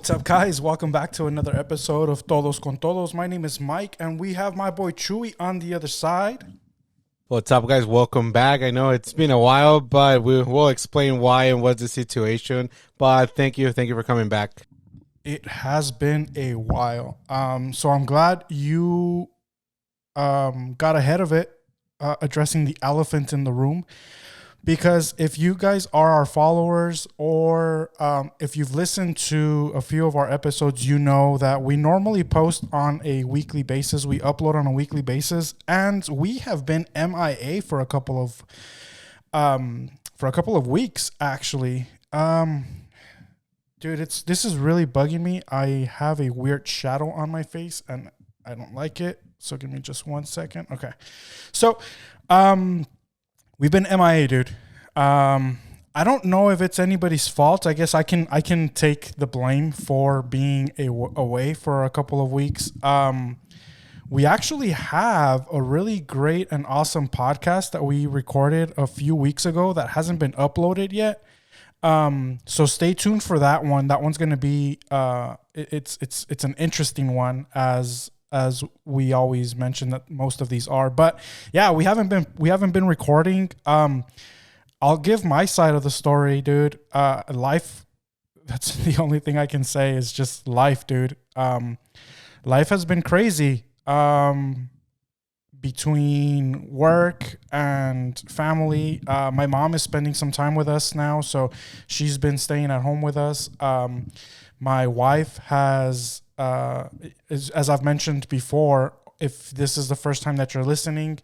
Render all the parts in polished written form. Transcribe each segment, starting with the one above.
What's up, guys? Welcome back to another episode of Todos con Todos. My name is Mike, and we have my boy Chewy on the other side. What's up, guys? Welcome back. I know it's been a while, but we'll explain why and what's the situation. But thank you for coming back. It has been a while. So I'm glad you got ahead of it, addressing the elephant in the room. Because if you guys are our followers or if you've listened to a few of our episodes, you know that we normally post on a weekly basis. We upload on a weekly basis, and we have been MIA for a couple of weeks, actually. Dude, this is really bugging me. I have a weird shadow on my face, and I don't like it. So give me just 1 second. Okay. So, we've been MIA, dude. I don't know if it's anybody's fault. I guess I can take the blame for being away for a couple of weeks. We actually have a really great and awesome podcast that we recorded a few weeks ago that hasn't been uploaded yet. So stay tuned for that one. That one's going to be, it's an interesting one as we always mention that most of these are, but yeah, we haven't been recording. I'll give my side of the story, dude. Life, that's the only thing I can say is just life, dude. Life has been crazy. Between work and family, my mom is spending some time with us now, so she's been staying at home with us. My wife has, as I've mentioned before, if this is the first time that you're listening,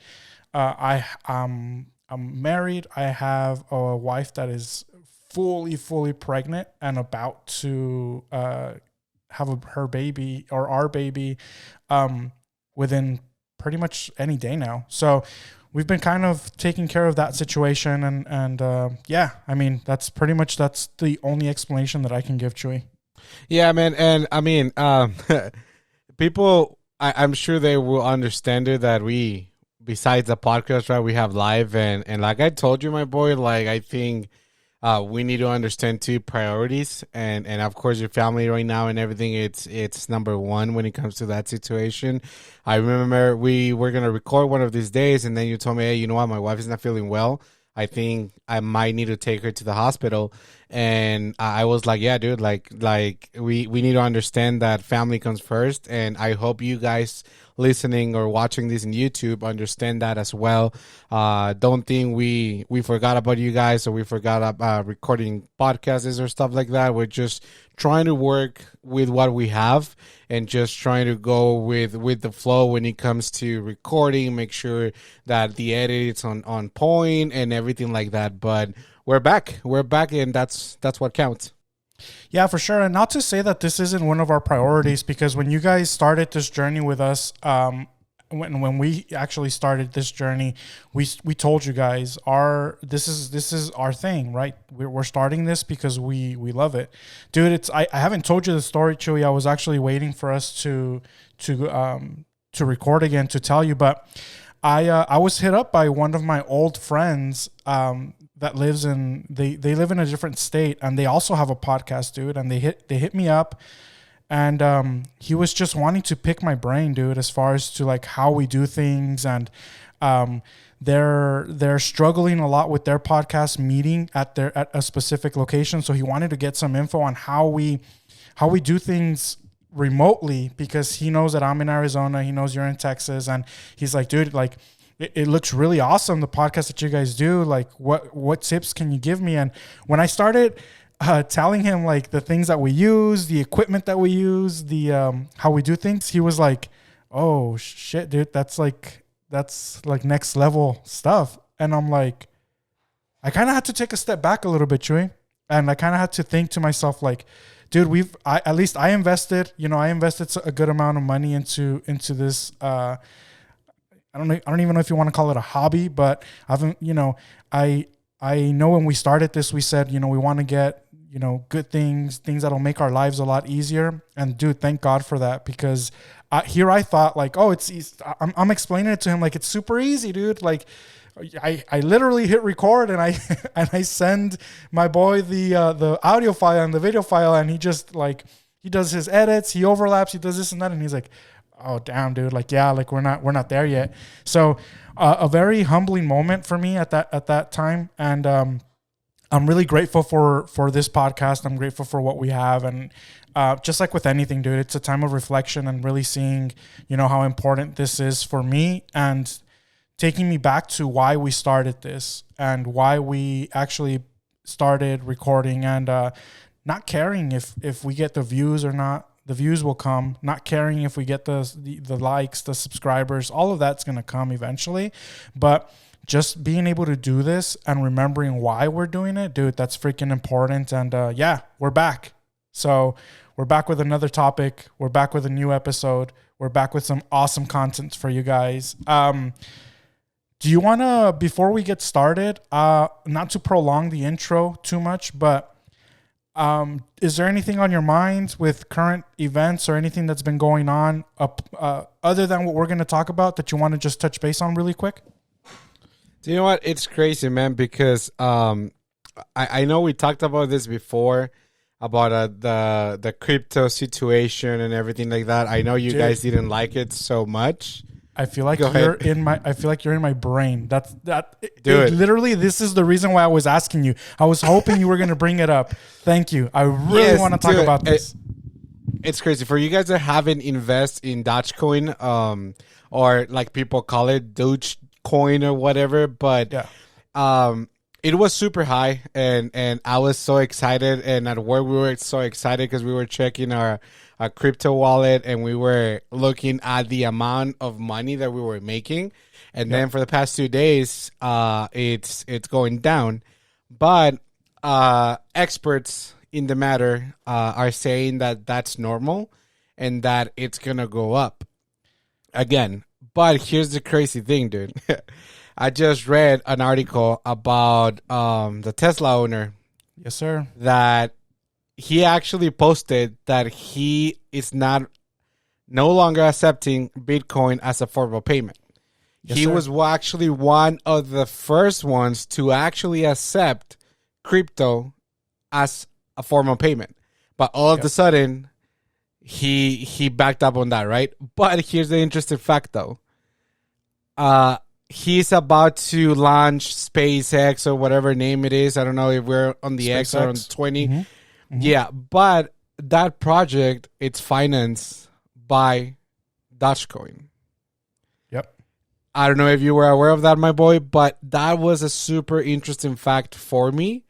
I'm married. I have a wife that is fully pregnant and about to have her baby or our baby within pretty much any day now. So we've been kind of taking care of that situation, and yeah, I mean that's the only explanation that I can give, Chewy. Yeah, man, and I mean, people, I'm sure they will understand it that we, besides the podcast, right, we have live, and like I told you, my boy, like I think we need to understand two priorities, and of course your family right now and everything. It's number one when it comes to that situation. I remember we were gonna record one of these days, and then you told me, hey, you know what, my wife is not feeling well. I think I might need to take her to the hospital. And I was like, yeah, dude, like we need to understand that family comes first. And I hope you guys listening or watching this in YouTube understand that as well. Don't think we forgot about you guys, or we forgot about recording podcasts or stuff like that. We're just trying to work with what we have and just trying to go with the flow when it comes to recording, make sure that the edit is on point and everything like that. But we're back, and that's what counts. Yeah, for sure. And not to say that this isn't one of our priorities, because when you guys started this journey with us, when we actually started this journey, we told you guys this is our thing, right? We're starting this because we love it, dude. I haven't told you the story, Chewy. I was actually waiting for us to record again to tell you, but I was hit up by one of my old friends that lives they live in a different state, and they also have a podcast, dude. And they hit me up, and he was just wanting to pick my brain, dude, as far as to like how we do things, and they're struggling a lot with their podcast meeting at a specific location. So he wanted to get some info on how we do things remotely, because he knows that I'm in Arizona, he knows you're in Texas, and he's like, dude, like it looks really awesome, the podcast that you guys do. Like what tips can you give me? And when I started telling him like the things that we use, the equipment that we use, the how we do things, he was like, oh shit, dude, that's like next level stuff. And I'm like, I kind of had to take a step back a little bit, Chewy, and I kind of had to think to myself like, dude, I invested a good amount of money into this. I don't even know if you want to call it a hobby, but I know when we started this, we said, we want to get, good things that'll make our lives a lot easier. And dude, thank God for that, because I thought like, oh, it's easy. I'm explaining it to him like it's super easy, dude. Like I literally hit record and I send my boy the audio file and the video file, and he just like he does his edits, he overlaps, he does this and that, and he's like, oh damn, dude, like yeah, like we're not there yet. So a very humbling moment for me at that time, and I'm really grateful for this podcast. I'm grateful for what we have, and just like with anything, dude, it's a time of reflection and really seeing, how important this is for me, and taking me back to why we started this and why we actually started recording, and not caring if we get the views or not. The views will come. Not caring if we get the likes, the subscribers, all of that's going to come eventually. But just being able to do this and remembering why we're doing it, dude, that's freaking important. And yeah, we're back. So we're back with another topic. We're back with a new episode. We're back with some awesome content for you guys. Do you want to, before we get started, not to prolong the intro too much, but is there anything on your mind with current events or anything that's been going on other than what we're going to talk about that you want to just touch base on really quick? Do you know what? It's crazy, man, because I know we talked about this before, about the crypto situation and everything like that. I know you guys didn't like it so much. I feel like you're in my brain. Dude. Literally, this is the reason why I was asking you. I was hoping you were going to bring it up. Thank you. I really want to talk about this. It's crazy for you guys that haven't invested in Dogecoin, or like people call it Dogecoin or whatever. But it was super high, and I was so excited. And at work, we were so excited because we were checking our crypto wallet, and we were looking at the amount of money that we were making. And then for the past 2 days, it's going down. But experts in the matter are saying that that's normal and that it's going to go up again. But here's the crazy thing, dude. I just read an article about the Tesla owner. Yes, sir. That he actually posted that he is no longer accepting Bitcoin as a form of payment. Yes, he was actually one of the first ones to actually accept crypto as a form of payment. But all of a sudden, he backed up on that, right? But here's the interesting fact, though. He's about to launch SpaceX or whatever name it is. I don't know if we're on the SpaceX. X or on 20. Mm-hmm. Mm-hmm. Yeah, but that project, it's financed by Dogecoin. Yep. I don't know if you were aware of that, my boy, but that was a super interesting fact for me,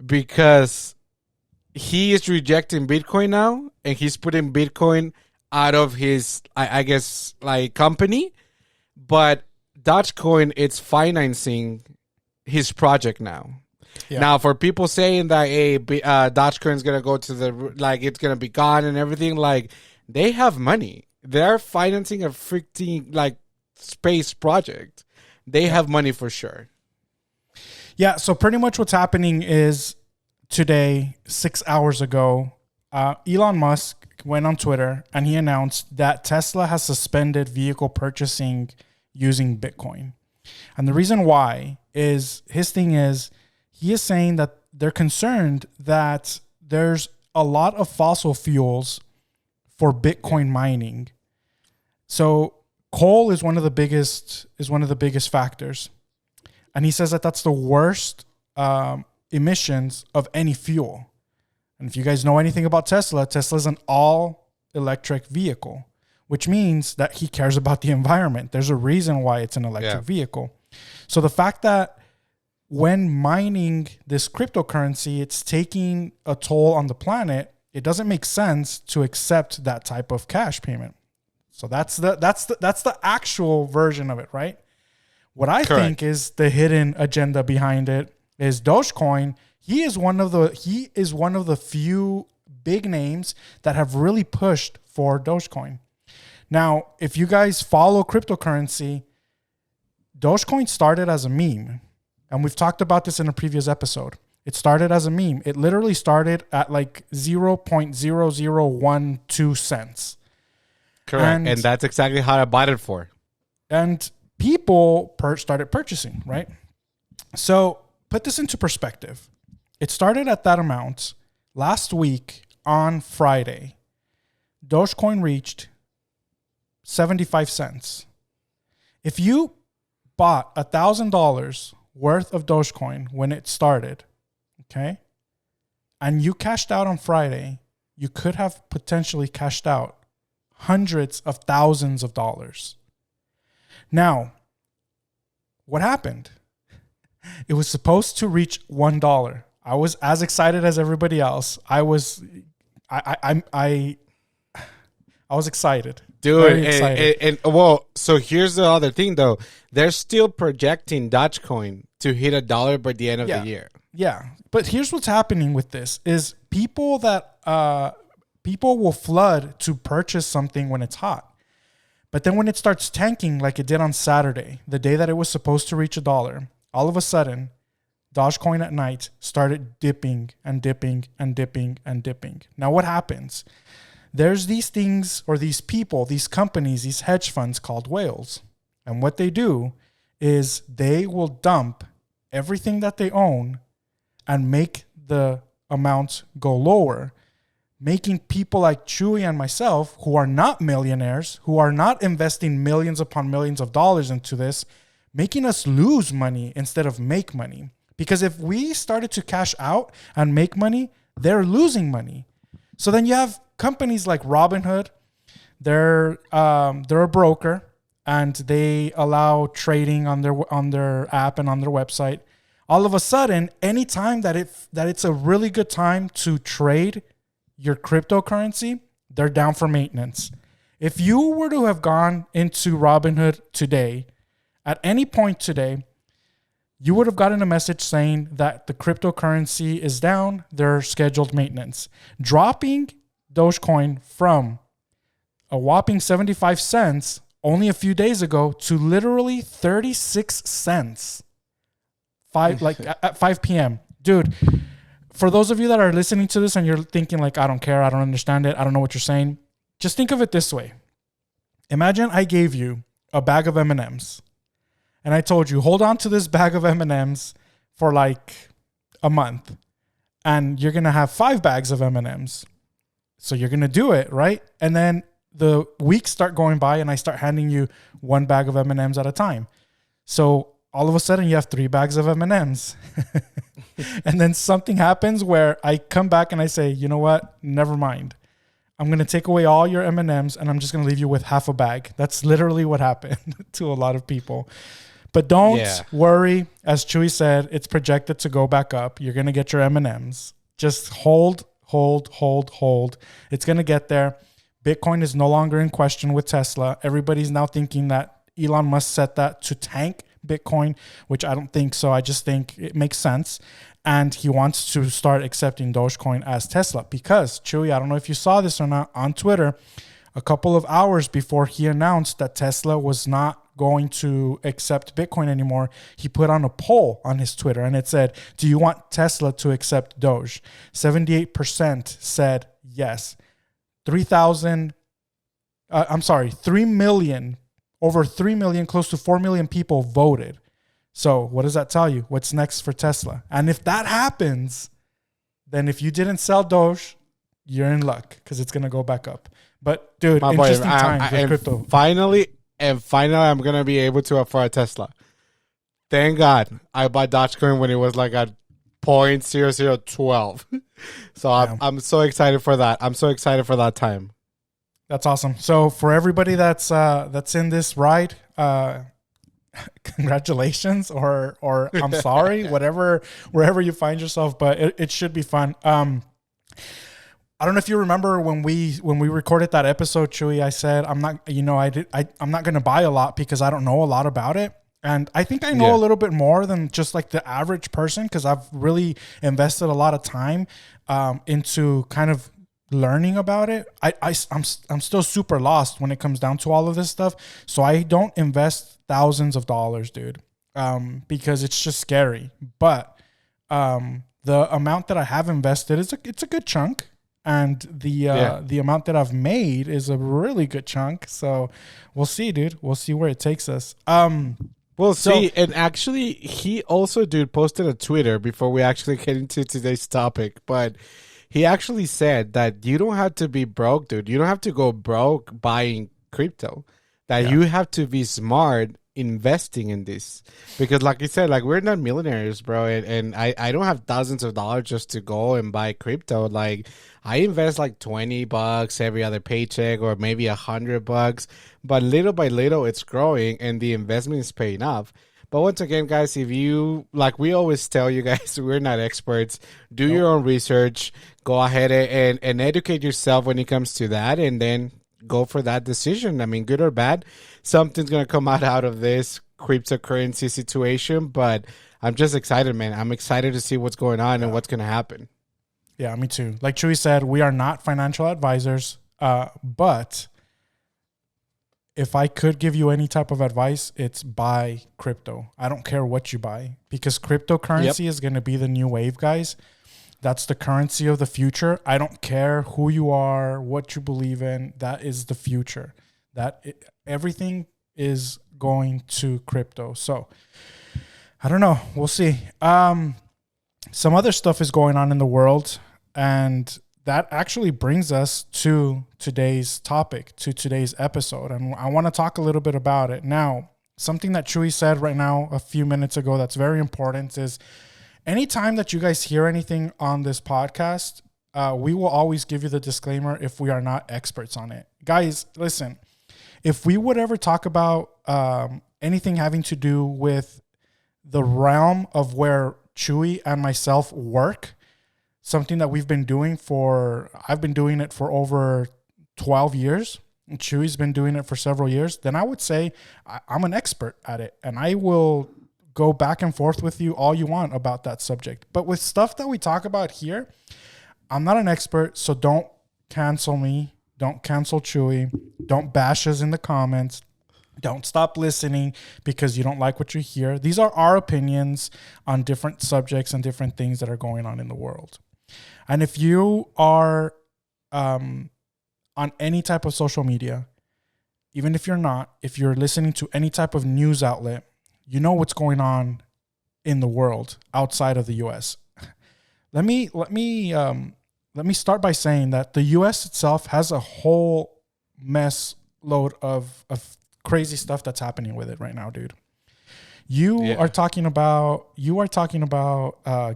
because he is rejecting Bitcoin now, and he's putting Bitcoin out of his, I guess, like company, but Dogecoin, it's financing his project now. Yeah. Now, for people saying that, hey, Dogecoin is going to go to it's going to be gone and everything, like, they have money. They're financing a freaking, space project. They have money for sure. Yeah, so pretty much what's happening is today, 6 hours ago, Elon Musk went on Twitter and he announced that Tesla has suspended vehicle purchasing using Bitcoin. And the reason why is he is saying that they're concerned that there's a lot of fossil fuels for Bitcoin mining. So coal is one of the biggest factors. And he says that that's the worst emissions of any fuel. And if you guys know anything about Tesla, Tesla's an all electric vehicle, which means that he cares about the environment. There's a reason why it's an electric vehicle. So the fact that when mining this cryptocurrency, it's taking a toll on the planet, it doesn't make sense to accept that type of cash payment. So that's the actual version of it, right? What I think is the hidden agenda behind it is Dogecoin. He is one of the few big names that have really pushed for Dogecoin. Now, if you guys follow cryptocurrency, Dogecoin started as a meme. And we've talked about this in a previous episode. It started as a meme. It literally started at 0.0012 cents. Correct. And that's exactly how I bought it for. And people started purchasing, right? So put this into perspective. It started at that amount. Last week on Friday, Dogecoin reached 75 cents. If you bought $1,000 worth of Dogecoin when it started, okay, and you cashed out on Friday, you could have potentially cashed out hundreds of thousands of dollars. Now, what happened? It was supposed to reach $1. I was as excited as everybody else. I was excited. Dude, and well, so here's the other thing though. They're still projecting Dogecoin to hit $1 by the end of the year. Yeah. But here's what's happening with this is people will flood to purchase something when it's hot. But then when it starts tanking like it did on Saturday, the day that it was supposed to reach $1, all of a sudden, Dogecoin at night started dipping and dipping and dipping and dipping. Now what happens? There's these things or these people, these companies, these hedge funds called whales. And what they do is they will dump everything that they own and make the amount go lower, making people like Chewy and myself, who are not millionaires, who are not investing millions upon millions of dollars into this, making us lose money instead of make money. Because if we started to cash out and make money, they're losing money. So then you have companies like Robinhood. They're a broker, and they allow trading on their app and on their website. All of a sudden, anytime that it's a really good time to trade your cryptocurrency, they're down for maintenance. If you were to have gone into Robinhood today, at any point today, you would have gotten a message saying that the cryptocurrency is down, they're scheduled maintenance. Dropping Dogecoin from a whopping 75 cents only a few days ago to literally 36 cents at 5 p.m. Dude, for those of you that are listening to this and you're thinking like, I don't care, I don't understand it, I don't know what you're saying, just think of it this way. Imagine I gave you a bag of M&Ms and I told you, hold on to this bag of M&Ms for like a month and you're going to have 5 bags of M&Ms. So you're going to do it, right? And then the weeks start going by and I start handing you 1 bag of M&Ms at a time. So all of a sudden you have 3 bags of M&Ms. And then something happens where I come back and I say, you know what? Never mind. I'm going to take away all your M&Ms and I'm just going to leave you with half a bag. That's literally what happened to a lot of people. But don't worry. As Chewy said, it's projected to go back up. You're going to get your M&Ms. Just hold. It's going to get there. Bitcoin is no longer in question with Tesla. Everybody's now thinking that Elon Musk set that to tank Bitcoin, which I don't think so. I just think it makes sense. And he wants to start accepting Dogecoin as Tesla because, Chewy, I don't know if you saw this or not, on Twitter, a couple of hours before he announced that Tesla was not going to accept Bitcoin anymore, he put on a poll on his Twitter and it said, do you want Tesla to accept Doge? 78% said yes. 3 million, over 3 million, close to 4 million people voted. So what does that tell you? What's next for Tesla? And if that happens, then if you didn't sell Doge, you're in luck because it's going to go back up. But dude, interesting times with crypto. Finally, I'm going to be able to afford a Tesla. Thank God I bought Dogecoin when it was like at 0.0012. So I'm so excited for that. I'm so excited for that time. That's awesome. So for everybody that's in this ride, congratulations or I'm sorry, wherever you find yourself, but it should be fun. I don't know if you remember when we recorded that episode, Chewy, I said I'm not going to buy a lot because I don't know a lot about it. And I think I know a little bit more than just like the average person because I've really invested a lot of time into kind of learning about it. I'm still super lost when it comes down to all of this stuff. So I don't invest thousands of dollars, dude, because it's just scary. But the amount that I have invested it's a good chunk. And the amount that I've made is a really good chunk. So we'll see, dude. We'll see where it takes us. We'll see. And actually, he also, dude, posted a Twitter before we actually get into today's topic. But he actually said that you don't have to be broke, dude. You don't have to go broke buying crypto. That you have to be smart investing in this, because like you said, like, we're not millionaires, bro, and I don't have thousands of dollars just to go and buy crypto. Like, I invest like $20 every other paycheck, or maybe $100, but little by little it's growing and the investment is paying off. But once again, guys, if you, like we always tell you guys, we're not experts. Do your own research, go ahead and educate yourself when it comes to that, and then go for that decision. I mean, good or bad, something's going to come out of this cryptocurrency situation, but I'm just excited, man. I'm excited to see what's going on and what's going to happen. Yeah, me too. Like Chewy said, we are not financial advisors, but if I could give you any type of advice, it's buy crypto. I don't care what you buy, because cryptocurrency is going to be the new wave, guys. That's the currency of the future. I don't care who you are, what you believe in. That is the future. Everything is going to crypto. So I don't know. We'll see. Some other stuff is going on in the world, and that actually brings us to today's topic, to today's episode. And I want to talk a little bit about it. Now, something that Chewy said right now a few minutes ago that's very important is, anytime that you guys hear anything on this podcast, we will always give you the disclaimer if we are not experts on it. Guys, listen, if we would ever talk about anything having to do with the realm of where Chewy and myself work, something that I've been doing it for over 12 years, and Chewy's been doing it for several years, then I would say I'm an expert at it, and I will go back and forth with you all you want about that subject. But with stuff that we talk about here, I'm not an expert, so don't cancel me. Don't cancel Chewy. Don't bash us in the comments. Don't stop listening because you don't like what you hear. These are our opinions on different subjects and different things that are going on in the world. And if you are on any type of social media, even if you're not, if you're listening to any type of news outlet, you know what's going on in the world outside of the U.S. Let me start by saying that the U.S. itself has a whole mess load of crazy stuff that's happening with it right now, dude. You are talking about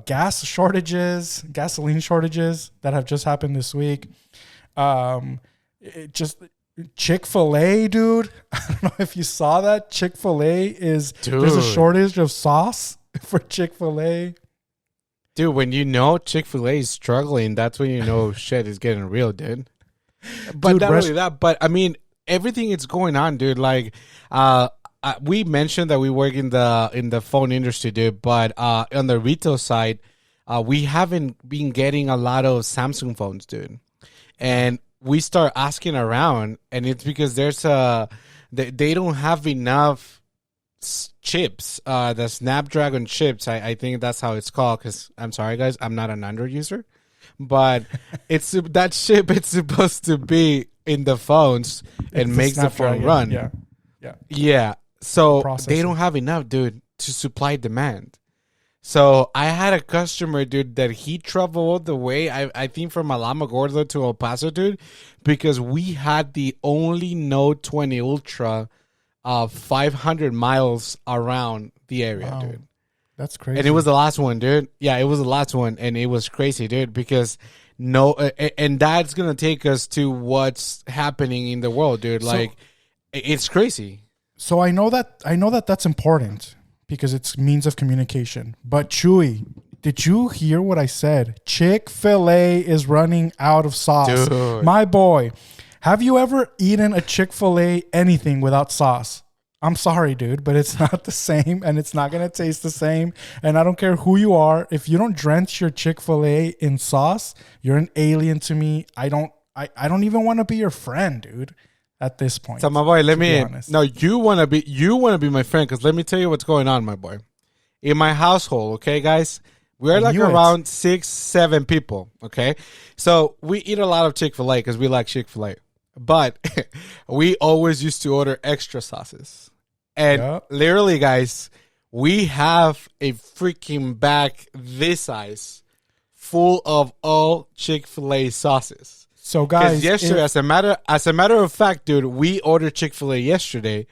gas shortages, gasoline shortages that have just happened this week. Chick-fil-A, dude. I don't know if you saw that. Chick-fil-A there's a shortage of sauce for Chick-fil-A. Dude, when you know Chick-fil-A is struggling, that's when you know shit is getting real, dude. But not only that, but I mean, everything is going on, dude. Like, we mentioned that we work in the phone industry, dude. But on the retail side, we haven't been getting a lot of Samsung phones, dude. And we start asking around, and it's because they don't have enough chips, the Snapdragon chips. I think that's how it's called, because I'm sorry, guys, I'm not an Android user. But that chip, it's supposed to be in the phones and makes the phone run. Yeah. So they don't have enough, dude, to supply demand. So I had a customer, dude, that he traveled all the way, I think from Alamogordo to El Paso, dude, because we had the only Note 20 Ultra 500 miles around the area, dude. That's crazy. And it was the last one, dude. Yeah, it was the last one, and it was crazy, dude, because and that's going to take us to what's happening in the world, dude. Like, it's crazy. So I know that that's important, because it's means of communication. But Chewy, did you hear what I said? Chick-fil-A is running out of sauce. Dude. My boy, have you ever eaten a Chick-fil-A anything without sauce? I'm sorry, dude, but it's not the same, and it's not going to taste the same. And I don't care who you are. If you don't drench your Chick-fil-A in sauce, you're an alien to me. I don't even want to be your friend, dude. At this point, so my boy, you want to be my friend, because let me tell you what's going on, my boy. In my household, okay, guys, we're like around 6-7 people, okay? So we eat a lot of Chick-fil-A because we like Chick-fil-A, but we always used to order extra sauces. And literally, guys, we have a freaking bag this size full of all Chick-fil-A sauces. So guys, yesterday, as a matter of fact, dude, we ordered Chick-fil-A yesterday,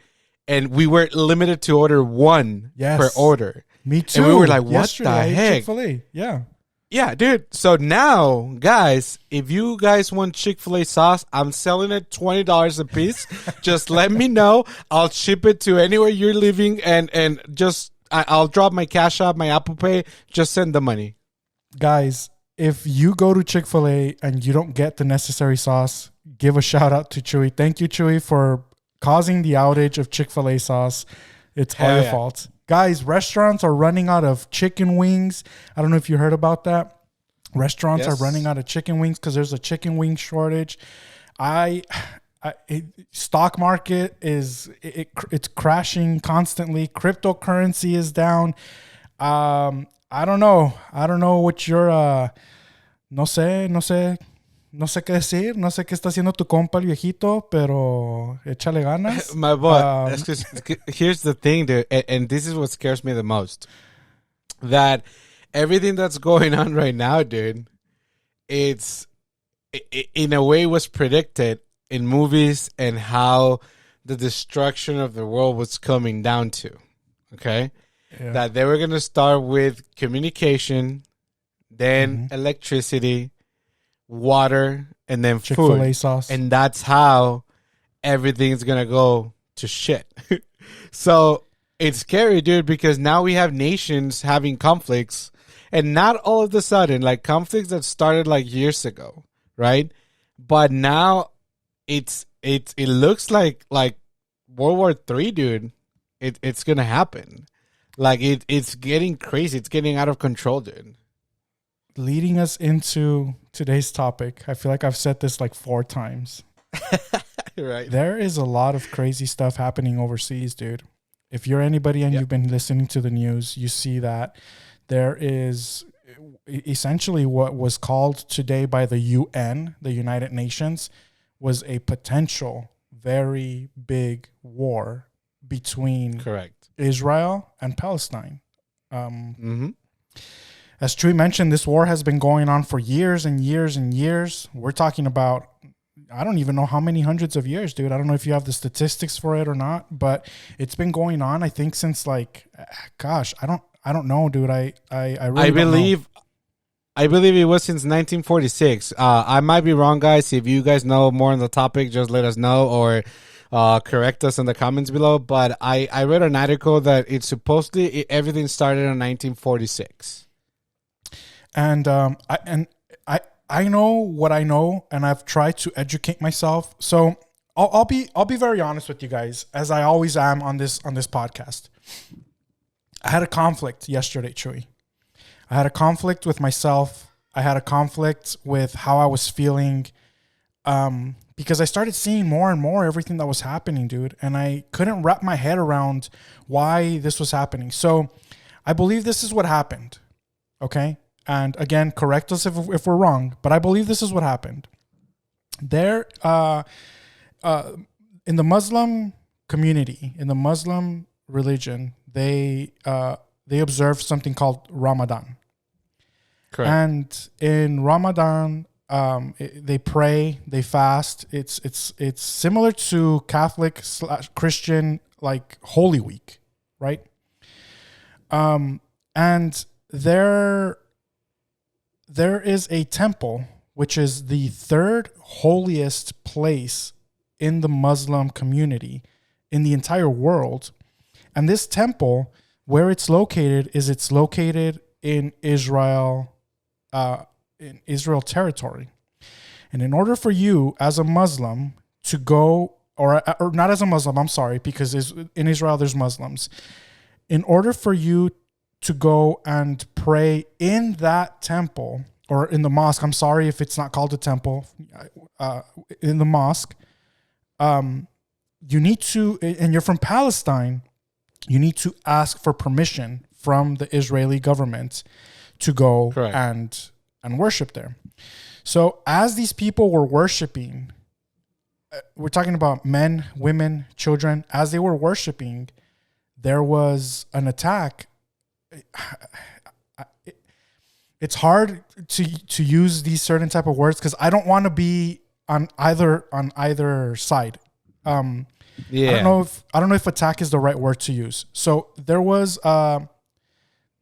and we were limited to order one per order. Me too. And we were like, what yesterday, the I ate heck? Chick-fil-A. Yeah. Yeah, dude. So now, guys, if you guys want Chick-fil-A sauce, I'm selling it $20 a piece. Just let me know. I'll ship it to anywhere you're living, and just I'll drop my Cash App, my Apple Pay. Just send the money. Guys, if you go to Chick-fil-A and you don't get the necessary sauce, give a shout out to Chewy. Thank you, Chewy, for causing the outage of Chick-fil-A sauce. It's all your fault. Guys, restaurants are running out of chicken wings. I don't know if you heard about that. Restaurants are running out of chicken wings because there's a chicken wing shortage. Stock market it's crashing constantly. Cryptocurrency is down. I don't know. I don't know what your no sé qué decir. No sé qué está haciendo tu compa el viejito, pero échale ganas. My boy, here's the thing, dude, and this is what scares me the most. That everything that's going on right now, dude, it's in a way was predicted in movies and how the destruction of the world was coming down to. Okay? Yeah. That they were going to start with communication, then electricity, water, and then Chick-fil-A food. sauce. And that's how everything's going to go to shit. So it's scary, dude, because now we have nations having conflicts, and not all of a sudden, like conflicts that started like years ago, right? But now it looks like World War III, dude. It's going to happen. Like it's getting crazy. It's getting out of control, dude. Leading us into today's topic, I feel like I've said this like 4 times. Right. There is a lot of crazy stuff happening overseas, dude. If you're anybody and you've been listening to the news, you see that there is essentially what was called today by the UN, the United Nations, was a potential very big war between Israel and Palestine. As Chewy mentioned, this war has been going on for years and years and years. We're talking about, I don't even know how many hundreds of years, dude. I don't know if you have the statistics for it or not, but it's been going on, I think, since like, gosh, I don't know, dude. I really believe it was since 1946. I might be wrong, guys. If you guys know more on the topic, just let us know or correct us in the comments below. But I read an article that it's supposedly everything started in 1946. And I know what I know, and I've tried to educate myself. So I'll be very honest with you guys, as I always am on this podcast. I had a conflict yesterday, Chewy. I had a conflict with myself. I had a conflict with how I was feeling, because I started seeing more and more everything that was happening, dude, and I couldn't wrap my head around why this was happening. So I believe this is what happened. Okay. And again, correct us if we're wrong, but I believe this is what happened. There, in the Muslim community, in the Muslim religion, they observe something called Ramadan. Correct. And in Ramadan, they pray, they fast. It's similar to Catholic / Christian like Holy Week, right? And there is a temple, which is the third holiest place in the Muslim community in the entire world. And this temple, where it's located in Israel, territory. And in order for you as a Muslim to go, or not as a Muslim, I'm sorry, because in Israel there's Muslims. In order for you to go and pray in that temple, or in the mosque, I'm sorry if it's not called a temple, in the mosque, you need to, and you're from Palestine, you need to ask for permission from the Israeli government to go and worship there. So as these people were worshiping, we're talking about men, women, children, as they were worshiping, there was an attack. it's hard to use these certain type of words because I don't want to be on either side. Yeah. I don't know if attack is the right word to use. So there was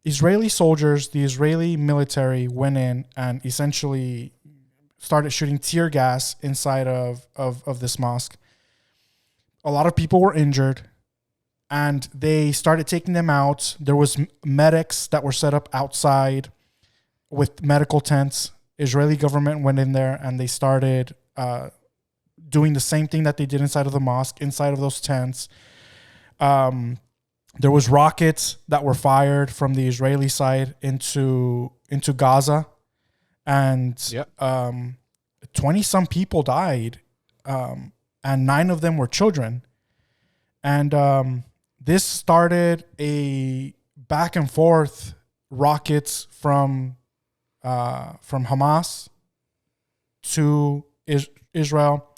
Israeli soldiers, the Israeli military went in and essentially started shooting tear gas inside of this mosque. A lot of people were injured, and they started taking them out. There was medics that were set up outside with medical tents. Israeli government went in there and they started doing the same thing that they did inside of the mosque, inside of those tents. There was rockets that were fired from the Israeli side into Gaza, and 20 some people died, and 9 of them were children. And this started a back and forth rockets from Hamas to Israel.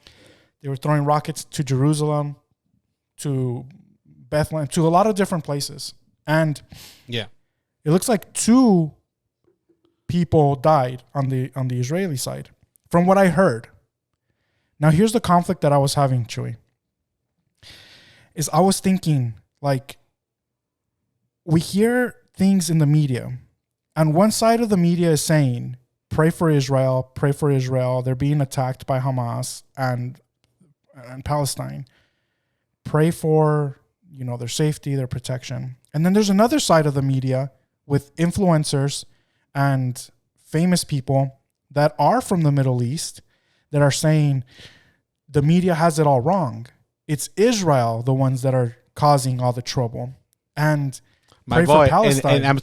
They were throwing rockets to Jerusalem, to Bethlehem, to a lot of different places. And yeah, it looks like 2 people died on the Israeli side, from what I heard. Now, here's the conflict that I was having, Chewy. Is I was thinking, like, we hear things in the media, and one side of the media is saying, pray for Israel, they're being attacked by Hamas and Palestine. Pray for, their safety, their protection. And then there's another side of the media with influencers and famous people that are from the Middle East that are saying the media has it all wrong. It's Israel, the ones that are causing all the trouble. And my boy, and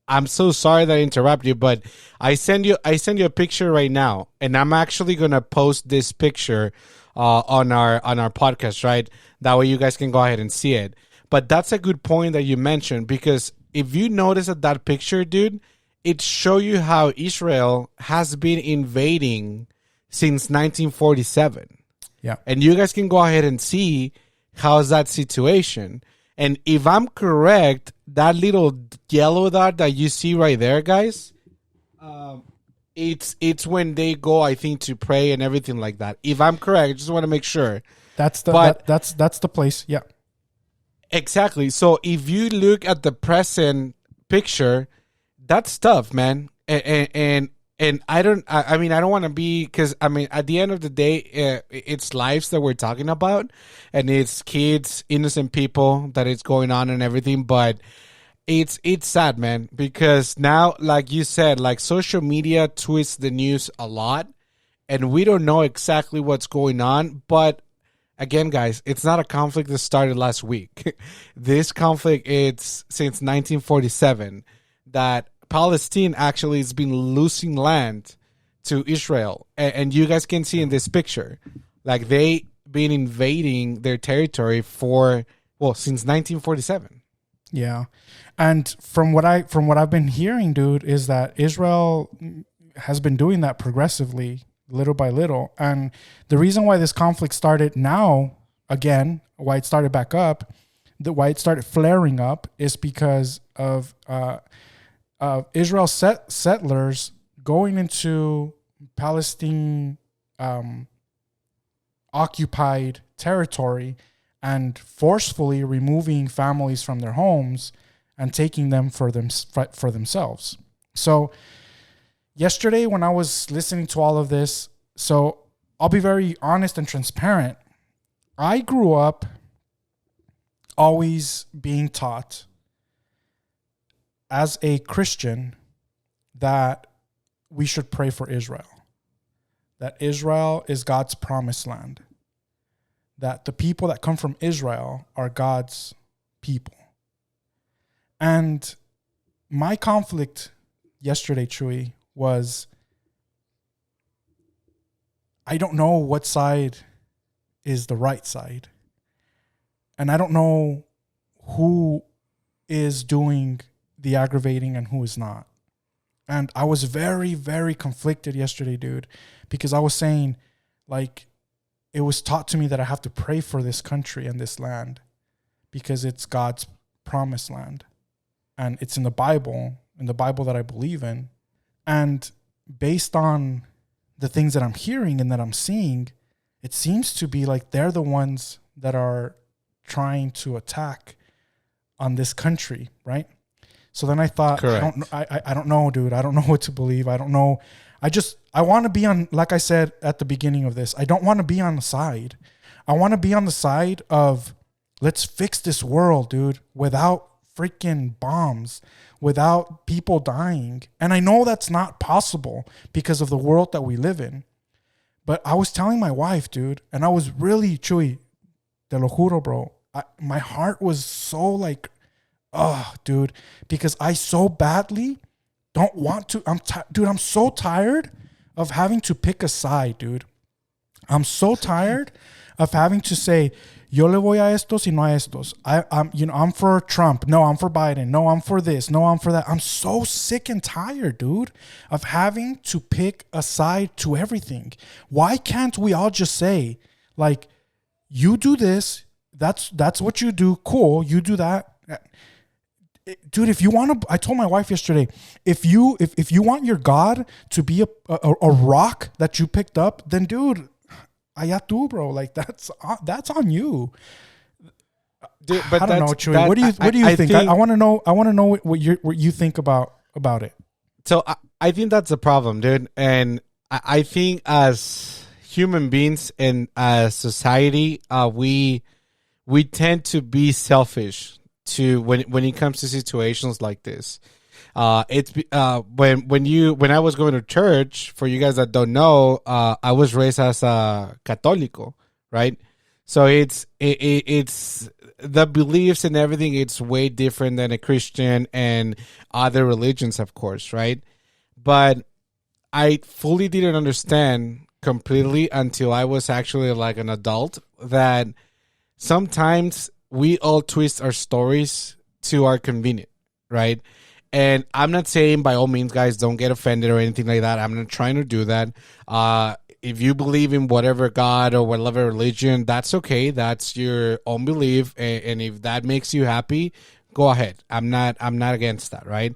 I'm so sorry that I interrupt you, but I send you a picture right now, and I'm actually gonna post this picture on our podcast, right? That way you guys can go ahead and see it. But that's a good point that you mentioned, because if you notice that picture, dude, it shows you how Israel has been invading since 1947. Yeah. And you guys can go ahead and see how's that situation. And if I'm correct, that little yellow dot that you see right there, guys, it's when they go, I think, to pray and everything like that. If I'm correct, I just want to make sure. That's the that's the place. Yeah. Exactly. So if you look at the present picture, that's tough, man. And I don't want to be, because at the end of the day, it's lives that we're talking about, and it's kids, innocent people that it's going on and everything. But it's sad, man, because now, like you said, like social media twists the news a lot, and we don't know exactly what's going on. But again, guys, it's not a conflict that started last week. This conflict, it's since 1947 that Palestine actually has been losing land to Israel. And you guys can see in this picture, like they been invading their territory since 1947. Yeah. And from what I've been hearing, dude, is that Israel has been doing that progressively, little by little. And the reason why this conflict started now, again, why it started back up, why it started flaring up, is because of Israel settlers going into Palestine occupied territory and forcefully removing families from their homes and taking them for themselves. So yesterday, when I was listening to all of this, so I'll be very honest and transparent. I grew up always being taught as a Christian that we should pray for Israel, that Israel is God's promised land, that the people that come from Israel are God's people. And my conflict yesterday, Chewy, was I don't know what side is the right side. And I don't know who is doing the aggravating and who is not. And I was very, very conflicted yesterday, dude, because I was saying, like, it was taught to me that I have to pray for this country and this land because it's God's promised land. And it's in the Bible that I believe in. And based on the things that I'm hearing and that I'm seeing, it seems to be like they're the ones that are trying to attack on this country, right? So then I thought, Correct. I don't know, dude. I don't know what to believe. I don't know. I want to be on, like I said at the beginning of this, I don't want to be on the side. I want to be on the side of let's fix this world, dude, without freaking bombs, without people dying. And I know that's not possible because of the world that we live in. But I was telling my wife, dude, and I was really, Chuy, te lo juro, bro. My heart was so like, oh, dude, because I so badly don't want to. Dude, I'm so tired of having to pick a side, dude. I'm so tired of having to say, yo le voy a estos y no a estos. I'm for Trump. No, I'm for Biden. No, I'm for this. No, I'm for that. I'm so sick and tired, dude, of having to pick a side to everything. Why can't we all just say, like, you do this, that's what you do, cool, you do that. Dude, if you want to, I told my wife yesterday, if you want your God to be a rock that you picked up, then dude, allá tú, bro. Like that's on you. Dude, but I don't know, Chuy. What do you think? I want to know. I want to know what you think about it. So I think that's the problem, dude. And I think as human beings and as society, we tend to be selfish to when it comes to situations like this. It's when I was going to church, for you guys that don't know, I was raised as a Católico, right? So it's the beliefs and everything. It's way different than a Christian and other religions, of course, right? But I fully didn't understand completely until I was actually like an adult that sometimes we all twist our stories to our convenience, right? And I'm not saying by all means, guys, don't get offended or anything like that. I'm not trying to do that. If you believe in whatever God or whatever religion, that's okay. That's your own belief. And if that makes you happy, go ahead. I'm not against that, right?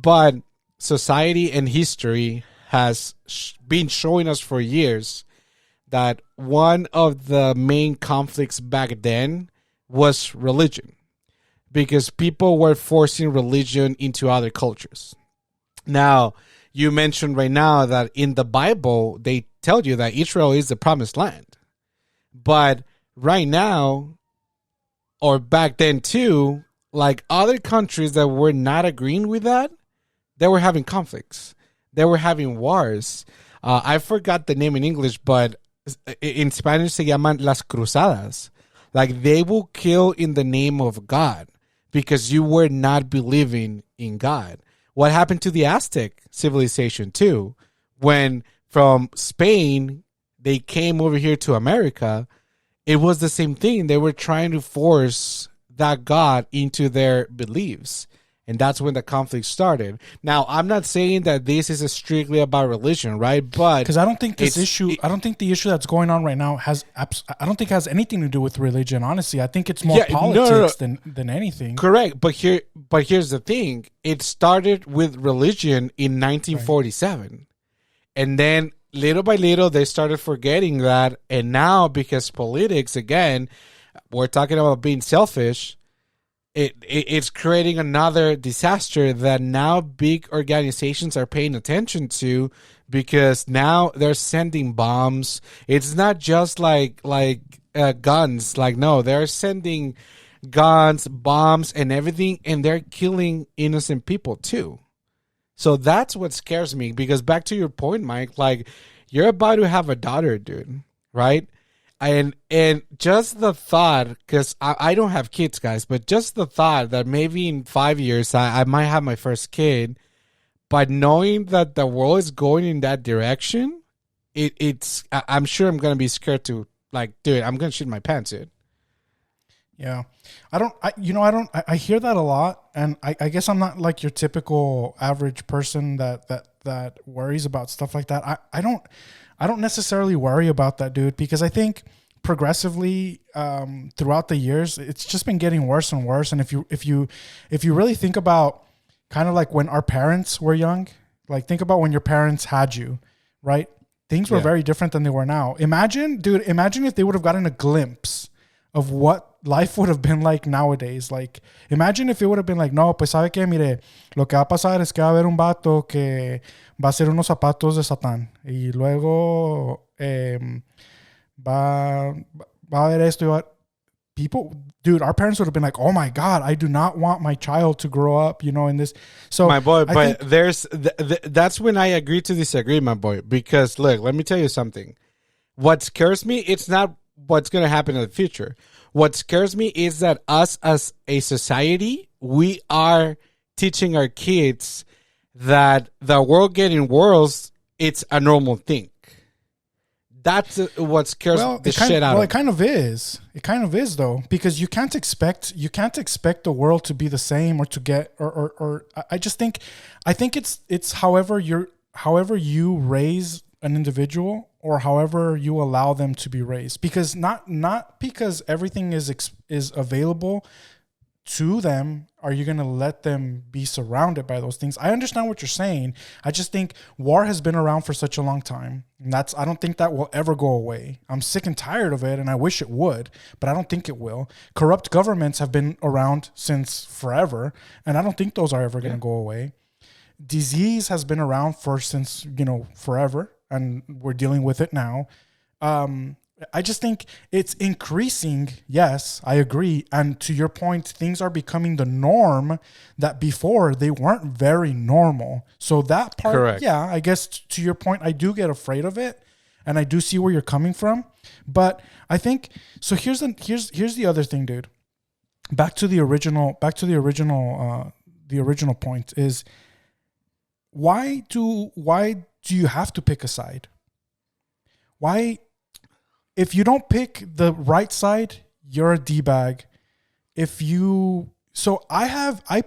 But society and history has been showing us for years that one of the main conflicts back then was religion, because people were forcing religion into other cultures. Now, you mentioned right now that in the Bible, they tell you that Israel is the promised land. But right now, or back then too, like other countries that were not agreeing with that, they were having conflicts. They were having wars. I forgot the name in English, but in Spanish se llaman las cruzadas. Like they will kill in the name of God because you were not believing in God. What happened to the Aztec civilization too? When from Spain, they came over here to America, it was the same thing. They were trying to force that God into their beliefs. And that's when the conflict started. Now, I'm not saying that this is strictly about religion, right? But because I don't think the issue that's going on right now has anything to do with religion. Honestly, I think it's more politics than anything. Correct, but here's the thing: it started with religion in 1947, right. And then little by little they started forgetting that, and now because politics again, we're talking about being selfish. It's creating another disaster that now big organizations are paying attention to, because now they're sending bombs. It's not just like guns. Like, no, they're sending guns, bombs, and everything, and they're killing innocent people too. So that's what scares me, because back to your point, Mike, like you're about to have a daughter, dude, right? And just the thought, because I don't have kids, guys, but just the thought that maybe in 5 years I might have my first kid, but knowing that the world is going in that direction, I'm sure I'm going to be scared to, like, dude, I'm going to shit my pants, dude. Yeah. I hear that a lot, and I guess I'm not like your typical average person that worries about stuff like that. I don't necessarily worry about that, dude, because I think progressively throughout the years, it's just been getting worse and worse. And if you really think about kind of like when our parents were young, Like, think about when your parents had you, right? Things were very different than they were now. Imagine if they would have gotten a glimpse of what life would have been like nowadays. Like, imagine if it would have been like, no, pues sabe que, mire, lo que va a pasar es que va a haber un vato que va a hacer unos zapatos de Satán. Y luego va a haber esto y va... People, dude, our parents would have been like, oh my God, I do not want my child to grow up, you know, in this. So my boy, that's when I agree to disagree, my boy, because look, let me tell you something. What scares me, it's not what's going to happen in the future. What scares me is that us as a society, we are teaching our kids that the world getting worse, it's a normal thing. That's what scares the shit out of me. Well, it kind of is. It kind of is, though, because you can't expect the world to be the same or to get or I think it's however you raise an individual or however you allow them to be raised, because not because everything is available to them are you going to let them be surrounded by those things. I understand what you're saying. I just think war has been around for such a long time, and I don't think that will ever go away. I'm sick and tired of it, and I wish it would, but I don't think it will. Corrupt governments have been around since forever, and I don't think those are ever going to go away. Disease has been around since forever, and we're dealing with it now. I just think it's increasing. Yes, I agree. And to your point, things are becoming the norm that before they weren't very normal. So that part, correct. Yeah, I guess to your point, I do get afraid of it, and I do see where you're coming from. But I think so. Here's the other thing, dude. Back to the original point is why do you have to pick a side? Why? If you don't pick the right side, you're a D-bag. I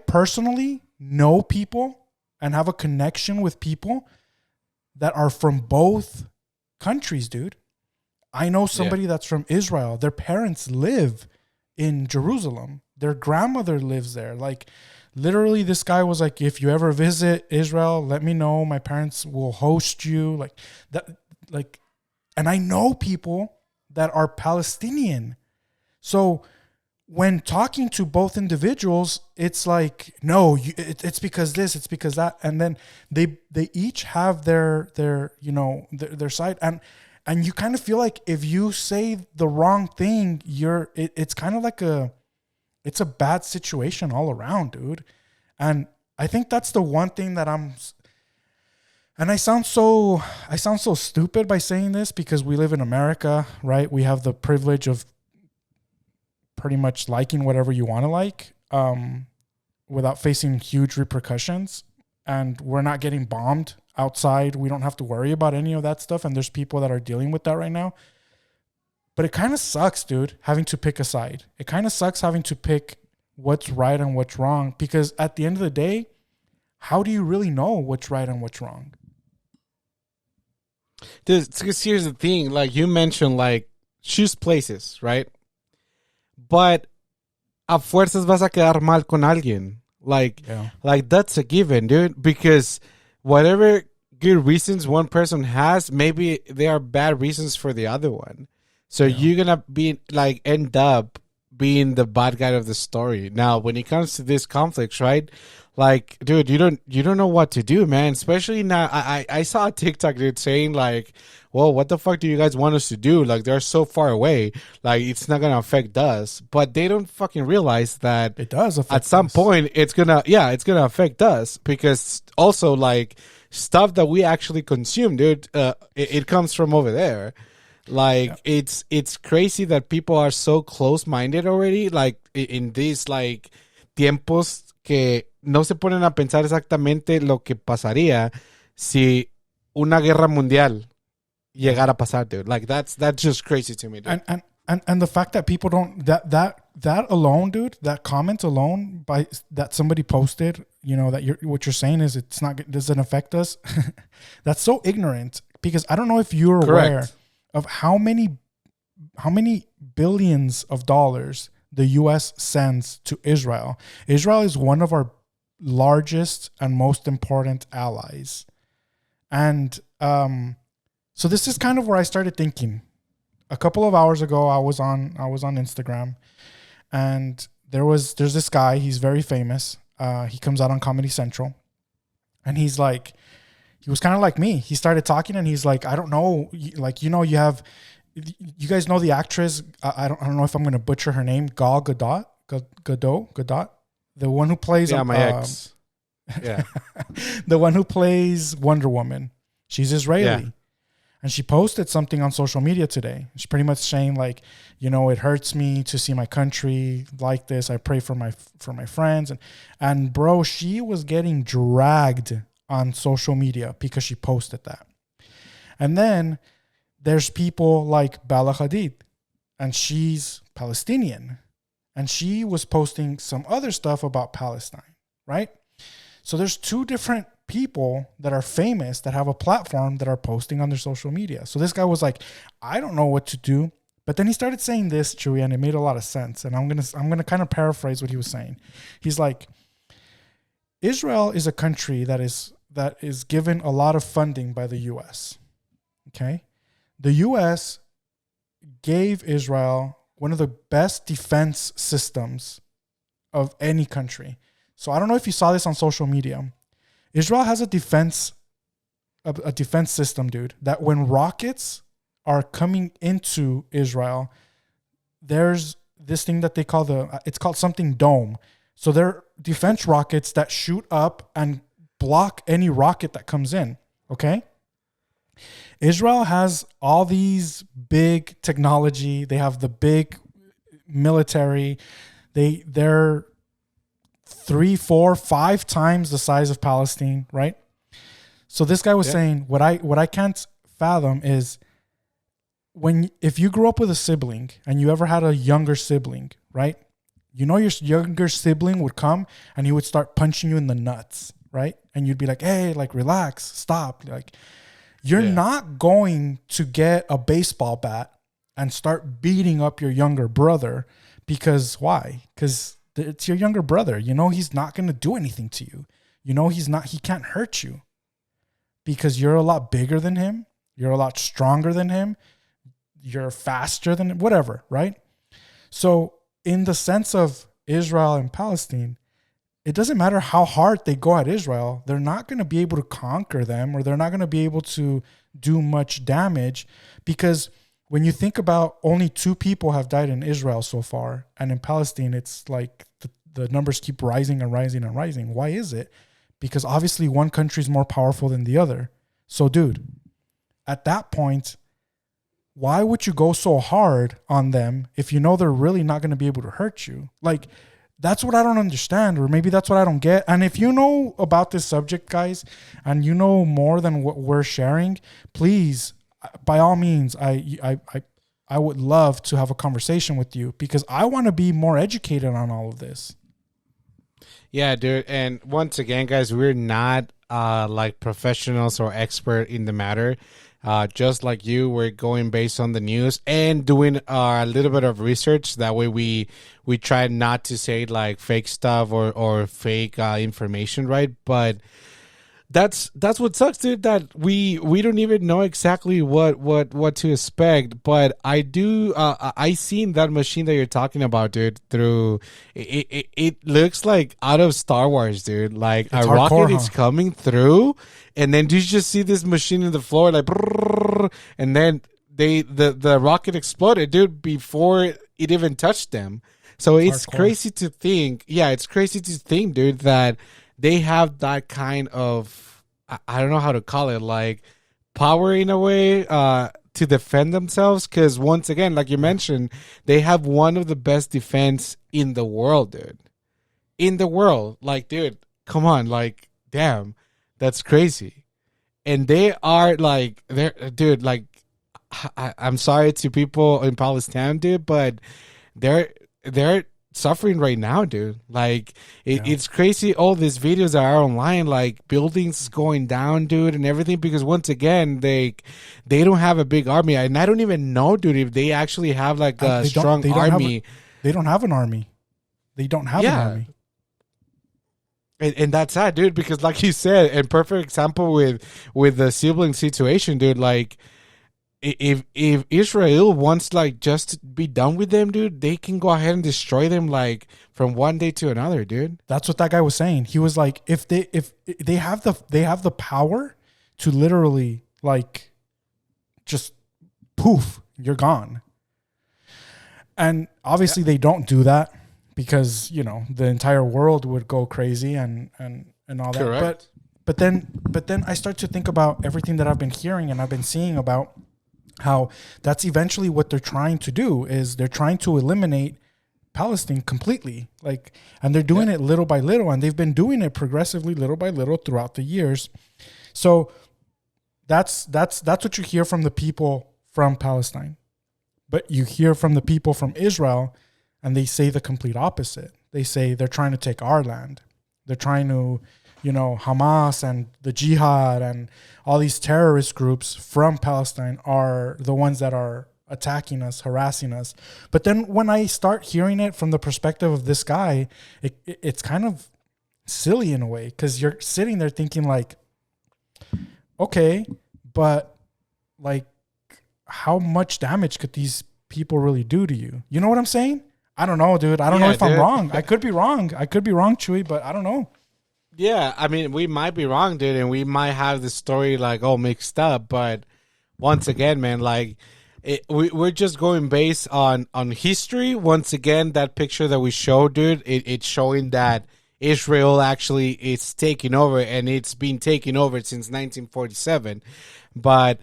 personally know people and have a connection with people that are from both countries, dude. I know somebody that's from Israel. Their parents live in Jerusalem. Their grandmother lives there. Like, literally, this guy was like, if you ever visit Israel, let me know. My parents will host you. Like that, like. And I know people that are Palestinian. So when talking to both individuals, it's like, no, it's because this, it's because that. And then they each have their side. And you kind of feel like if you say the wrong thing, it's kind of like it's a bad situation all around, dude. And I think that's the one thing that and I sound so stupid by saying this because we live in America, right? We have the privilege of pretty much liking whatever you want to like, without facing huge repercussions. And we're not getting bombed outside. We don't have to worry about any of that stuff. And there's people that are dealing with that right now. But it kind of sucks, dude, having to pick a side. It kind of sucks having to pick what's right and what's wrong, because at the end of the day, how do you really know what's right and what's wrong? Because here's the thing, like you mentioned, like choose places, right? But a fuerzas vas a quedar mal con alguien. Like that's a given, dude. Because whatever good reasons one person has, maybe there are bad reasons for the other one. So you're gonna end up being the bad guy of the story. Now, when it comes to these conflicts, right? Like, dude, you don't know what to do, man. Especially now, I saw a TikTok, dude, saying like, well, what the fuck do you guys want us to do? Like, they're so far away. Like, it's not gonna affect us. But they don't fucking realize that it does affect at some point. It's gonna affect us, because also like stuff that we actually consume, dude, it comes from over there. Like, it's crazy that people are so close-minded already. Like in these like tiempos que no se ponen a pensar exactamente lo que pasaría si una guerra mundial llegara a pasar, dude. Like that's just crazy to me, dude. And the fact that people don't that alone, dude, that comment alone that somebody posted, that what you're saying is doesn't affect us. That's so ignorant, because I don't know if you're aware of how many billions of dollars the U.S. sends to Israel. Israel is one of our largest and most important allies. And so this is kind of where I started thinking. A couple of hours ago, I was on Instagram, and there's this guy. He's very famous. He comes out on Comedy Central, and he was kind of like me. He started talking, and he's like, I don't know, like, you guys know the actress. I don't know if I'm gonna butcher her name. Gal Gadot, the one who plays my ex. Yeah, the one who plays Wonder Woman. She's Israeli. Yeah. And she posted something on social media today. She's pretty much saying like, it hurts me to see my country like this. I pray for my friends. And bro, she was getting dragged on social media because she posted that. And then there's people like Bella Hadid, and she's Palestinian, and she was posting some other stuff about Palestine, right? So there's two different people that are famous that have a platform that are posting on their social media. So this guy was like, I don't know what to do. But then he started saying this, Chewy, and it made a lot of sense. And I'm gonna kind of paraphrase what he was saying. He's like, Israel is a country that is given a lot of funding by the US. Okay? The US gave Israel one of the best defense systems of any country. So I don't know if you saw this on social media. Israel has a defense system, dude, that when rockets are coming into Israel, there's this thing that they call it's called something dome. So they're defense rockets that shoot up and block any rocket that comes in. Okay. Israel has all these big technology. They have the big military. They're 3, 4, 5 times the size of Palestine, right? So this guy was saying, what I can't fathom is if you grew up with a sibling and you ever had a younger sibling, right? Your younger sibling would come and he would start punching you in the nuts, right? And you'd be like, hey, like, relax, stop. Like, you're not going to get a baseball bat and start beating up your younger brother because why? Because it's your younger brother. He's not going to do anything to you. He can't hurt you because you're a lot bigger than him. You're a lot stronger than him. You're faster than whatever, right? So in the sense of Israel and Palestine, it doesn't matter how hard they go at Israel. They're not going to be able to conquer them, or they're not going to be able to do much damage, because when you think about, only 2 people have died in Israel so far, and in Palestine, it's like the numbers keep rising and rising and rising. Why is it? Because obviously one country is more powerful than the other. So, dude, at that point, why would you go so hard on them if you know they're really not going to be able to hurt you? Like, that's what I don't understand, or maybe that's what I don't get. And if you know about this subject, guys, and you know more than what we're sharing, please, by all means, I would love to have a conversation with you, because I want to be more educated on all of this. Yeah, dude. And once again, guys, we're not like professionals or expert in the matter. Just like you, we're going based on the news and doing a little bit of research. That way we try not to say like fake stuff or fake information, right? But that's what sucks, dude, that we don't even know exactly what to expect. But I do I seen that machine that you're talking about, dude, through it looks like out of Star Wars, dude. Like it's a rocket is coming through, and then you just see this machine in the floor, like, and then the rocket exploded, dude, before it even touched them. So it's crazy to think. Yeah, it's crazy to think, dude, that they have that kind of, I don't know how to call it, like power in a way to defend themselves. Because once again, like you mentioned, they have one of the best defense in the world, dude. In the world. Like, dude, come on. Like, damn, that's crazy. And they are like, dude, like, I'm sorry to people in Palestine, dude, but they're suffering right now, dude. Like it's crazy. All these videos that are online, like buildings going down, dude, and everything, because once again they don't have a big army, and I don't even know, dude, if they actually have like a strong army. They don't have an army. They don't have an army. And that's sad, dude, because like you said, and perfect example with the sibling situation, dude, like if Israel wants like just to be done with them, dude, they can go ahead and destroy them like from one day to another, dude. That's what that guy was saying. He was like, if they have the power to literally like just poof, you're gone. And obviously they don't do that because, you know, the entire world would go crazy and all that. Correct. But then I start to think about everything that I've been hearing and I've been seeing about how that's eventually what they're trying to do is they're trying to eliminate Palestine completely. Like, and they're doing it little by little, and they've been doing it progressively little by little throughout the years. So that's what you hear from the people from Palestine. But you hear from the people from Israel, and they say the complete opposite. They say they're trying to take our land. They're trying to, you know, Hamas and the jihad and all these terrorist groups from Palestine are the ones that are attacking us, harassing us. But then when I start hearing it from the perspective of this guy, it's kind of silly in a way, because you're sitting there thinking like, okay, but like, how much damage could these people really do to you? You know what I'm saying? I don't know, dude. I don't know if I'm wrong. I could be wrong. Chewy, but I don't know. Yeah, I mean, we might be wrong, dude, and we might have the story like all mixed up. But once again, man, like we're just going based on history. Once again, that picture that we showed, dude, it's showing that Israel actually is taking over, and it's been taking over since 1947. But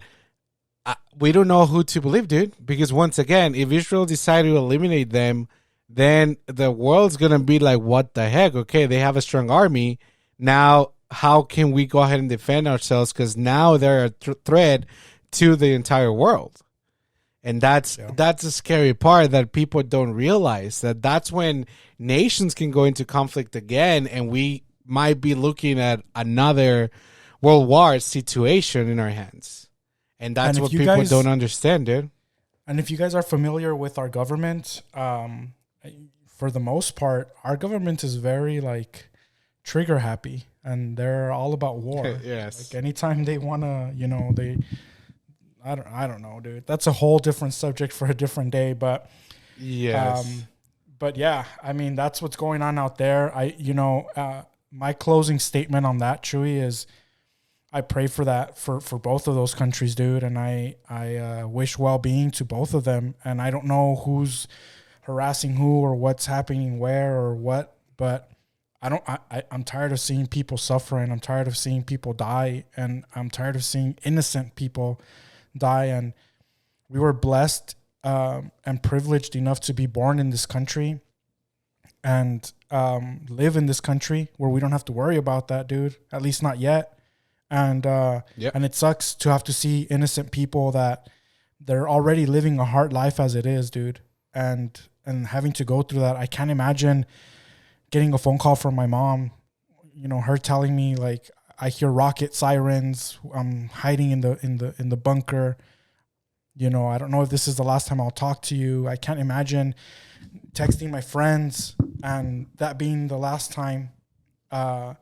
we don't know who to believe, dude, because once again, if Israel decided to eliminate them, then the world's going to be like, what the heck? Okay, they have a strong army. Now, how can we go ahead and defend ourselves? Because now they're a threat to the entire world. And that's the scary part that people don't realize, that's when nations can go into conflict again, and we might be looking at another world war situation in our hands. And that's what people don't understand, dude. And if you guys are familiar with our government, for the most part, our government is very like trigger happy, and they're all about war. Yes. Like anytime they want to, you know, I don't know, dude. That's a whole different subject for a different day, but yes. But yeah, I mean, that's what's going on out there. My closing statement on that, Chewy, is I pray for that for both of those countries, dude, and I wish well-being to both of them. And I don't know who's harassing who or what's happening where or what, but I'm tired of seeing people suffering. I'm tired of seeing people die, and I'm tired of seeing innocent people die. And we were blessed and privileged enough to be born in this country and live in this country where we don't have to worry about that, dude. At least not yet. And and it sucks to have to see innocent people that they're already living a hard life as it is, dude. And having to go through that. I can't imagine getting a phone call from my mom, you know, her telling me like, I hear rocket sirens. I'm hiding in the bunker. You know, I don't know if this is the last time I'll talk to you. I can't imagine texting my friends and that being the last time that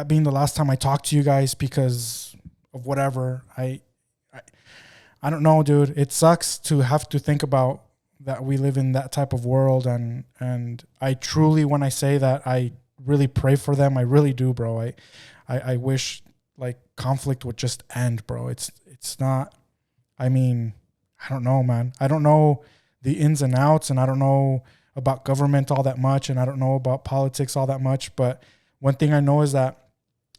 being the last time I talk to you guys because of whatever. I don't know, dude. It sucks to have to think about that we live in that type of world, and I truly, when I say that, I really pray for them. I really do, bro. I wish like conflict would just end, bro. It's not, I mean, I don't know, man. I don't know the ins and outs, and I don't know about government all that much, and I don't know about politics all that much, but one thing I know is that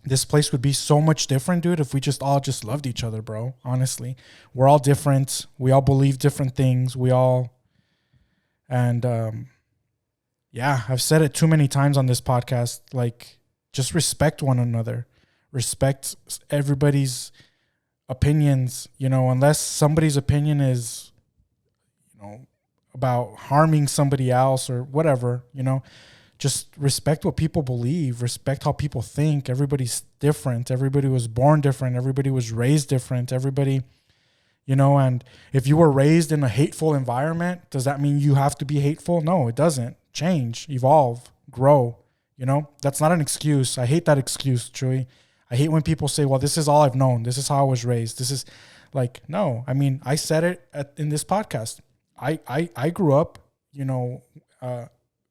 this place would be so much different, dude, if we just all just loved each other, bro. Honestly, we're all different. We all believe different things. I've said it too many times on this podcast. Like, just respect one another. Respect everybody's opinions, you know, unless somebody's opinion is, you know, about harming somebody else or whatever, you know. Just respect what people believe. Respect how people think. Everybody's different. Everybody was born different. Everybody was raised different. Everybody, you know, and if you were raised in a hateful environment, does that mean you have to be hateful? No, it doesn't. Change, evolve, grow. You know, that's not an excuse. I hate that excuse, Chewy. I hate when people say, well, this is all I've known. This is how I was raised. This is like, no, I mean, I said it in this podcast. I grew up, you know,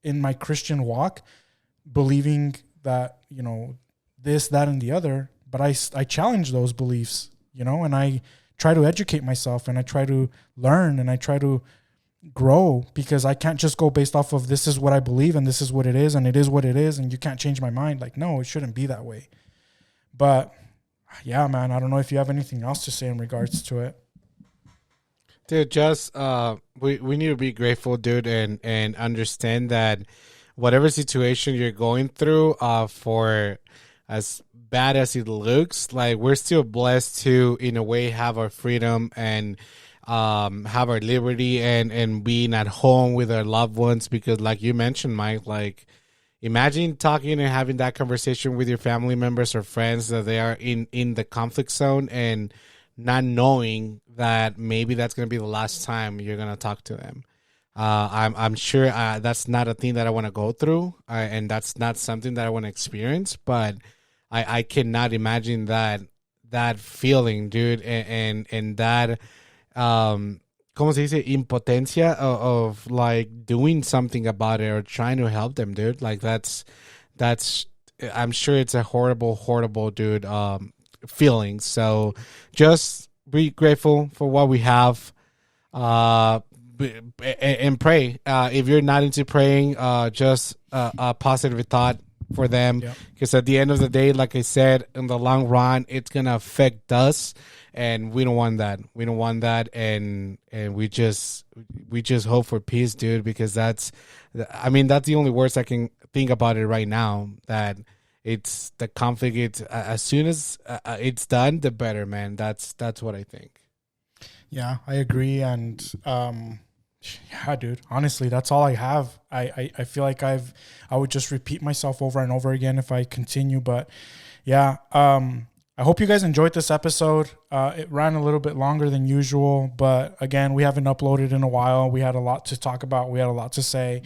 in my Christian walk, believing that, you know, this, that, and the other, but I challenge those beliefs, you know, and I try to educate myself and I try to learn and I try to grow, because I can't just go based off of this is what I believe and this is what it is and it is what it is and you can't change my mind. Like, no, it shouldn't be that way. But yeah, man, I don't know if you have anything else to say in regards to it. Dude, just we need to be grateful, dude, and understand that whatever situation you're going through, for as bad as it looks, like we're still blessed to, in a way, have our freedom and have our liberty and being at home with our loved ones. Because like you mentioned, Mike, like imagine talking and having that conversation with your family members or friends that they are in the conflict zone and not knowing that maybe that's going to be the last time you're going to talk to them. I'm sure that's not a thing that I want to go through, and that's not something that I want to experience, but I cannot imagine that feeling, dude, and that ¿cómo se dice? Impotencia of like doing something about it or trying to help them, dude. Like that's I'm sure it's a horrible, dude, feeling. So just be grateful for what we have, and pray. If you're not into praying, just a positive thought for them, because at the end of the day, like I said, in the long run, it's gonna affect us, and we don't want that. And we just hope for peace, dude, because that's the only words I can think about it right now. That it's the conflict. It's as soon as it's done, the better, man. That's what I think. Yeah, I agree, and yeah, dude. Honestly, that's all I have. I feel like I would just repeat myself over and over again if I continue. But yeah, I hope you guys enjoyed this episode. It ran a little bit longer than usual, but again, we haven't uploaded in a while. We had a lot to talk about. We had a lot to say.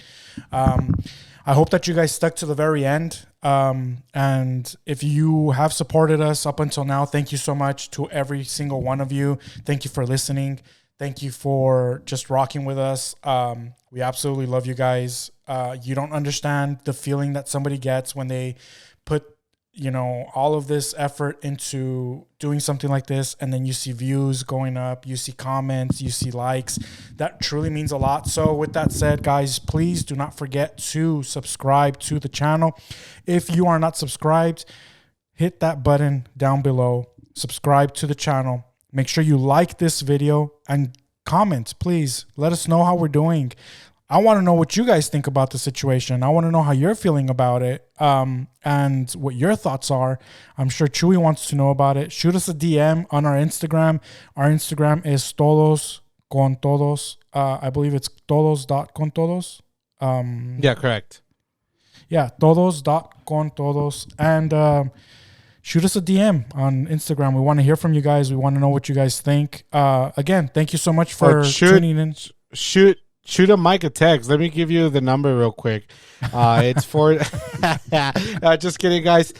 I hope that you guys stuck to the very end. And if you have supported us up until now, thank you so much to every single one of you. Thank you for listening. Thank you for just rocking with us. We absolutely love you guys. You don't understand the feeling that somebody gets when they put, you know, all of this effort into doing something like this, and then you see views going up, you see comments, you see likes. That truly means a lot. So with that said, guys, please do not forget to subscribe to the channel. If you are not subscribed, hit that button down below. Subscribe to the channel. Make sure you like this video and comment, please. Let us know how we're doing. I want to know what you guys think about the situation. I want to know how you're feeling about it, and what your thoughts are. I'm sure Chewy wants to know about it. Shoot us a DM on our Instagram. Our Instagram is todos con todos. I believe it's todos.contodos. Yeah, correct. Yeah, todos.contodos. And shoot us a DM on Instagram. We want to hear from you guys. We want to know what you guys think. Again, thank you so much for tuning in. Shoot a Mike a text. Let me give you the number real quick. It's for just kidding, guys.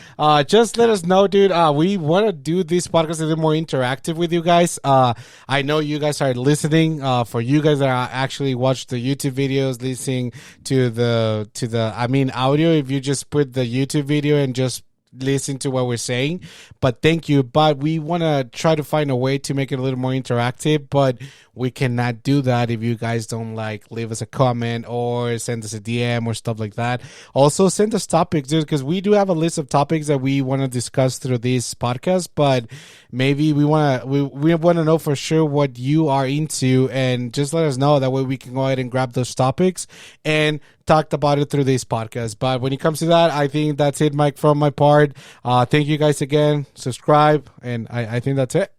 Just let us know, dude. We want to do this podcast a little more interactive with you guys. I know you guys are listening. For you guys that are actually watch the YouTube videos, listening to the audio. If you just put the YouTube video and just listen to what we're saying, but thank you. But we want to try to find a way to make it a little more interactive, but we cannot do that if you guys don't like leave us a comment or send us a DM or stuff like that. Also send us topics, dude, because we do have a list of topics that we want to discuss through this podcast, but maybe we want to know for sure what you are into, and just let us know. That way we can go ahead and grab those topics and talk about it through this podcast. But when it comes to that, I think that's it, Mike, from my part. Thank you guys again. Subscribe, and I think that's it.